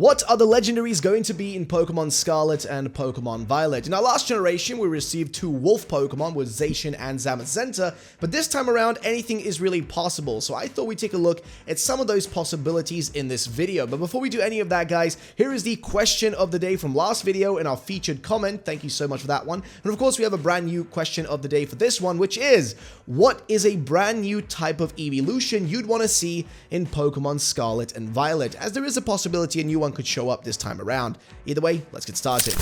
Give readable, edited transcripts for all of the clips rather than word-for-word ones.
What are the legendaries going to be in Pokemon Scarlet and Pokemon Violet? In our last generation, we received two wolf Pokemon with Zacian and Zamazenta, but this time around, anything is really possible, so I thought we'd take a look at some of those possibilities in this video. But before we do any of that, guys, here is the question of the day from last video in our featured comment. Thank you so much for that one. And of course, we have a brand new question of the day for this one, which is, what is a brand new type of evolution you'd want to see in Pokemon Scarlet and Violet? As there is a possibility a new one could show up this time around. Either way, let's get started.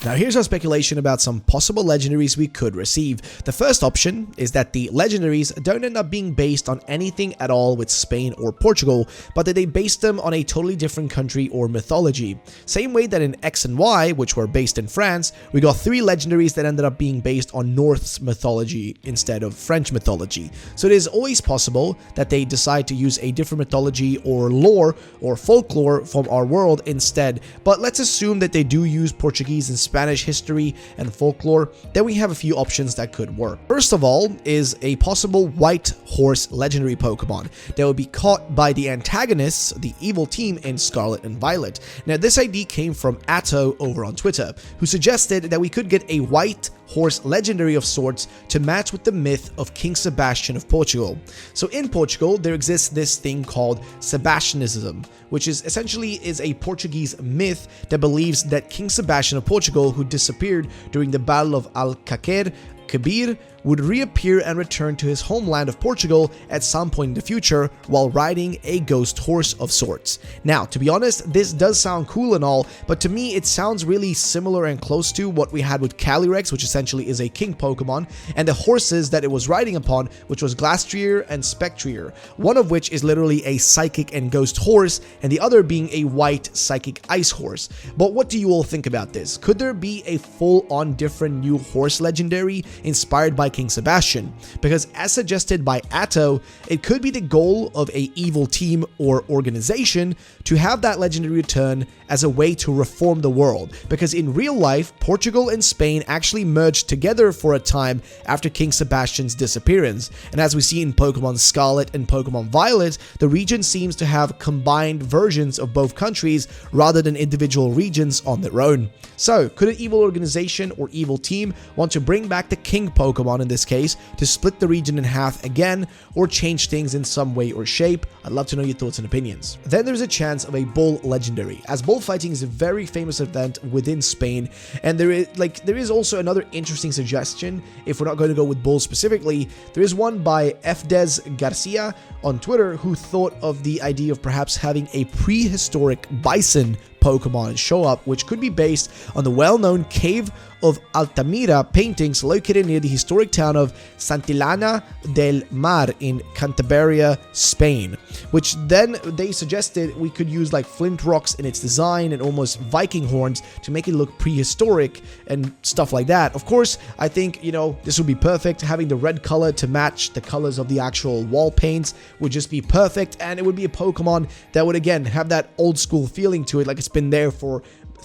Now here's our speculation about some possible legendaries we could receive. The first option is that the legendaries don't end up being based on anything at all with Spain or Portugal, but that they base them on a totally different country or mythology. Same way that in X and Y, which were based in France, we got three legendaries that ended up being based on Norse mythology instead of French mythology. So it is always possible that they decide to use a different mythology or lore or folklore from our world instead, but let's assume that they do use Portuguese and Spanish history and folklore. Then we have a few options that could work. First of all is a possible white horse legendary Pokemon that would be caught by the antagonists, the evil team in Scarlet and Violet. Now this idea came from Atto over on Twitter, who suggested that we could get a white horse legendary of sorts to match with the myth of King Sebastian of Portugal. So in Portugal, there exists this thing called Sebastianism, which is essentially a Portuguese myth that believes that King Sebastian of Portugal, who disappeared during the Battle of Alcaquer Kabir, would reappear and return to his homeland of Portugal at some point in the future while riding a ghost horse of sorts. Now, to be honest, this does sound cool and all, but to me it sounds really similar and close to what we had with Calyrex, which essentially is a king Pokemon, and the horses that it was riding upon, which was Glastrier and Spectrier, one of which is literally a psychic and ghost horse, and the other being a white psychic ice horse. But what do you all think about this? Could there be a full-on different new horse legendary inspired by King Sebastian? Because as suggested by Atto, it could be the goal of a evil team or organization to have that legendary return as a way to reform the world, because in real life, Portugal and Spain actually merged together for a time after King Sebastian's disappearance, and as we see in Pokemon Scarlet and Pokemon Violet, the region seems to have combined versions of both countries rather than individual regions on their own. So, could an evil organization or evil team want to bring back the king Pokemon in this case to split the region in half again, or change things in some way or shape? I'd love to know your thoughts and opinions. Then there's a chance of a bull legendary, as bullfighting is a very famous event within Spain, and there is also another interesting suggestion. If we're not going to go with bulls specifically, there is one by FDez Garcia on Twitter who thought of the idea of perhaps having a prehistoric bison Pokemon show up, which could be based on the well-known Cave of Altamira paintings located near the historic town of Santillana del Mar in Cantabria, Spain, which then they suggested we could use like flint rocks in its design and almost Viking horns to make it look prehistoric and stuff like that. Of course, I think, this would be perfect. Having the red color to match the colors of the actual wall paints would just be perfect, and it would be a Pokemon that would again have that old school feeling to it, like it's been there for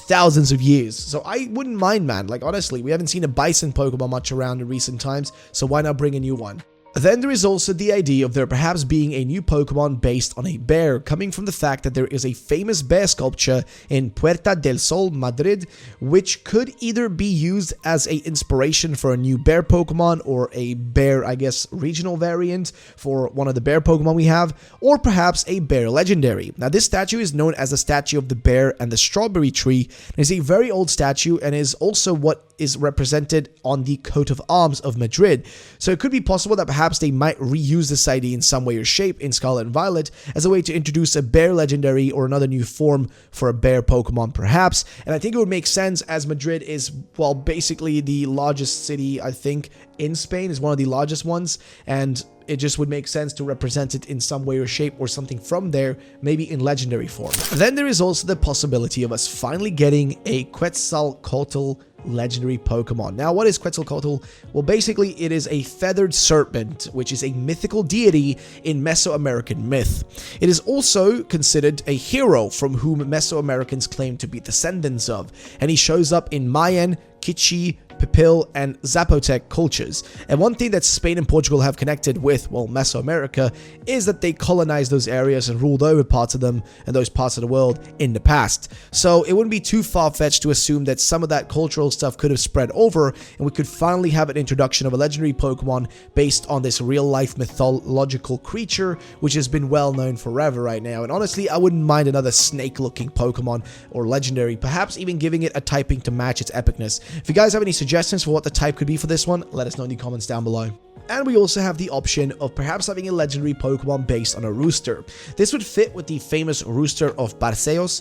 thousands of years. So I wouldn't mind, man. Like honestly, we haven't seen a bison Pokemon much around in recent times, so why not bring a new one? Then there is also the idea of there perhaps being a new Pokemon based on a bear, coming from the fact that there is a famous bear sculpture in Puerta del Sol, Madrid, which could either be used as an inspiration for a new bear Pokemon or a bear, I guess, regional variant for one of the bear Pokemon we have, or perhaps a bear legendary. Now this statue is known as the statue of the bear and the strawberry tree. It is a very old statue and is also what is represented on the coat of arms of Madrid. So it could be possible that perhaps they might reuse this idea in some way or shape in Scarlet and Violet as a way to introduce a bear legendary or another new form for a bear Pokemon perhaps. And I think it would make sense, as Madrid is, well, basically the largest city, I think, in Spain, is one of the largest ones, and it just would make sense to represent it in some way or shape or something from there, maybe in legendary form. Then there is also the possibility of us finally getting a Quetzalcoatl legendary Pokemon. Now, what is Quetzalcoatl? Well, basically, it is a feathered serpent, which is a mythical deity in Mesoamerican myth. It is also considered a hero from whom Mesoamericans claim to be descendants of, and he shows up in Mayan, Quiche, Pipil, and Zapotec cultures. And one thing that Spain and Portugal have connected with, well, Mesoamerica, is that they colonized those areas and ruled over parts of them and those parts of the world in the past. So it wouldn't be too far-fetched to assume that some of that cultural stuff could have spread over, and we could finally have an introduction of a legendary Pokemon based on this real-life mythological creature, which has been well known forever right now. And honestly, I wouldn't mind another snake-looking Pokemon or legendary, perhaps even giving it a typing to match its epicness. If you guys have any suggestions for what the type could be for this one, let us know in the comments down below. And we also have the option of perhaps having a legendary Pokemon based on a rooster. This would fit with the famous Rooster of Barcelos.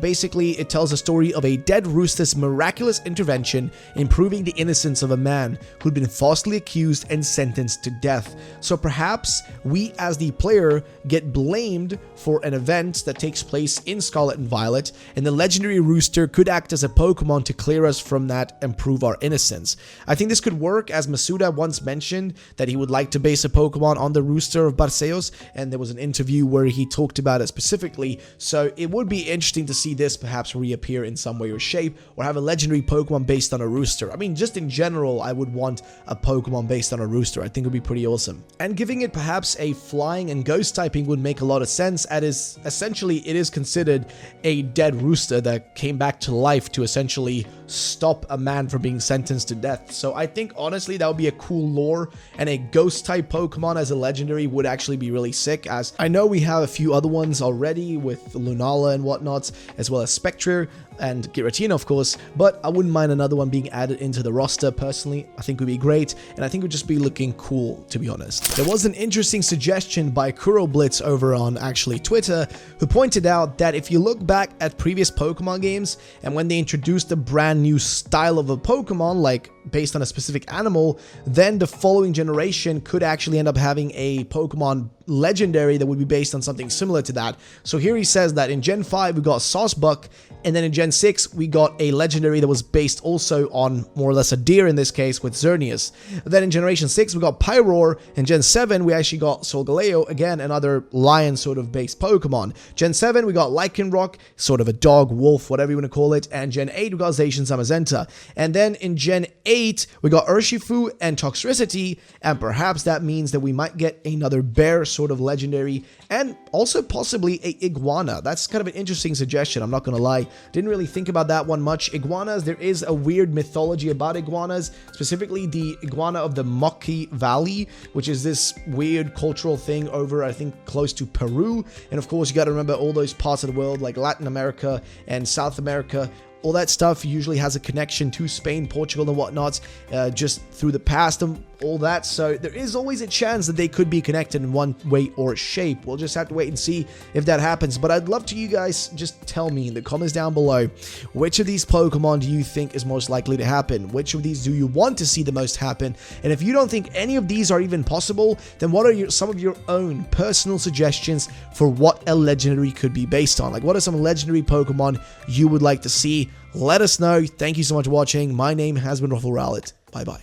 Basically, it tells a story of a dead rooster's miraculous intervention in proving the innocence of a man who'd been falsely accused and sentenced to death. So perhaps we as the player get blamed for an event that takes place in Scarlet and Violet, and the legendary rooster could act as a Pokemon to clear us from that and prove our innocence. I think this could work, as Masuda once mentioned that he would like to base a Pokemon on the Rooster of Barcelos, and there was an interview where he talked about it specifically. So it would be interesting to see this perhaps reappear in some way or shape, or have a legendary Pokemon based on a rooster. I mean, just in general, I would want a Pokemon based on a rooster. I think it would be pretty awesome. And giving it perhaps a flying and ghost typing would make a lot of sense, as essentially it is considered a dead rooster that came back to life to essentially stop a man from being sentenced to death. So I think honestly that would be a cool lore, and a ghost type Pokemon as a legendary would actually be really sick, as I know we have a few other ones already with Lunala and whatnot, as well as Spectre and Giratina, of course, but I wouldn't mind another one being added into the roster. Personally, I think would be great, and I think would just be looking cool, to be honest. There was an interesting suggestion by Kuroblitz over on actually Twitter, who pointed out that if you look back at previous Pokemon games, and when they introduced a brand new style of a Pokemon, like based on a specific animal, then the following generation could actually end up having a Pokemon legendary that would be based on something similar to that. So here he says that in Gen 5 we got Saucebuck, and then in Gen 6 we got a legendary that was based also on more or less a deer in this case with Xerneas. Then in Generation 6 we got Pyroar, and Gen 7 we actually got Solgaleo, again another lion sort of based Pokemon. Gen 7 we got Lycanroc, sort of a dog, wolf, whatever you want to call it, and Gen 8 we got Zacian Zamazenta. And then in Gen 8 we got Urshifu and Toxtricity, and perhaps that means that we might get another bear sort of legendary, and also possibly a iguana. That's kind of an interesting suggestion, I'm not gonna lie. Didn't really think about that one much. Iguanas, there is a weird mythology about iguanas, specifically the iguana of the Moqui Valley, which is this weird cultural thing over, I think, close to Peru. And of course, you got to remember all those parts of the world like Latin America and South America. All that stuff usually has a connection to Spain, Portugal, and whatnot, just through the past and all that. So there is always a chance that they could be connected in one way or shape. We'll just have to wait and see if that happens. But I'd love to you guys just tell me in the comments down below, which of these Pokemon do you think is most likely to happen? Which of these do you want to see the most happen? And if you don't think any of these are even possible, then what are some of your own personal suggestions for what a legendary could be based on? Like, what are some legendary Pokemon you would like to see? Let us know. Thank you so much for watching. My name has been Ruffle Rowlet. Bye bye.